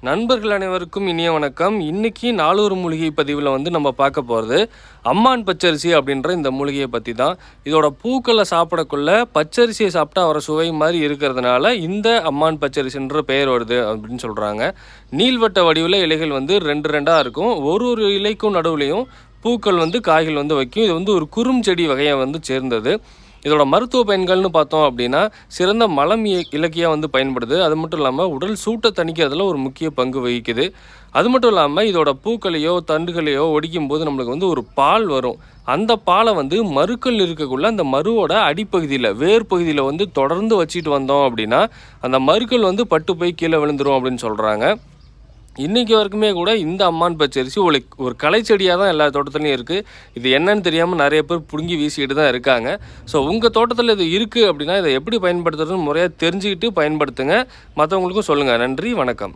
நண்பர்கள் அனைவருக்கும் இனிய வணக்கம். இன்னைக்கு நாளொரு மூலிகை பதிவில் நம்ம பார்க்க போகிறது அம்மான் பச்சரிசி அப்படின்ற இந்த மூலிகையை பற்றி தான். இதோட பூக்களை சாப்பிடக்குள்ள பச்சரிசியை சாப்பிட்டா வர சுவை மாதிரி இருக்கிறதுனால இந்த அம்மான் பச்சரிசின்ற பெயர் வருது அப்படின்னு சொல்கிறாங்க. நீள்வட்ட வடிவில் இலைகள் ரெண்டு ரெண்டாக இருக்கும். ஒரு இலைக்கும் நடுவுலையும் பூக்கள் காய்கள் வைக்கும். இது ஒரு குறுஞ்செடி வகையை சேர்ந்தது. இதோட மருத்துவ பயன்கள்னு பார்த்தோம் அப்படின்னா சிறந்த மலம் இலக்கியாக பயன்படுது. அது மட்டும் இல்லாமல் உடல் சூட்டை தணிக்கிறதுல ஒரு முக்கிய பங்கு வகிக்குது. அது மட்டும் இல்லாமல் இதோட பூக்களையோ தண்டுகளையோ ஒடிக்கும் போது நம்மளுக்கு ஒரு பால் வரும். அந்த பாலை மருக்கள் இருக்கக்குள்ள அந்த மருவோட அடிப்பகுதியில் வேர் பகுதியில் தொடர்ந்து வச்சுட்டு வந்தோம் அப்படின்னா அந்த மருக்கள் பட்டு போய் கீழே விழுந்துரும் அப்படின்னு சொல்கிறாங்க. இன்றைக்கி வரைக்குமே கூட இந்த அம்மான் பச்சரிசி ஒரு களைச்செடியாக தான் எல்லா தோட்டத்துலையும் இருக்குது. இது என்னன்னு தெரியாமல் நிறைய பேர் பிடுங்கி வீசிக்கிட்டு தான் இருக்காங்க. ஸோ உங்கள் தோட்டத்தில் இது இருக்குது அப்படின்னா இதை எப்படி பயன்படுத்துறதுன்னு முறையாக தெரிஞ்சுக்கிட்டு பயன்படுத்துங்க. மற்றவங்களுக்கும் சொல்லுங்கள். நன்றி, வணக்கம்.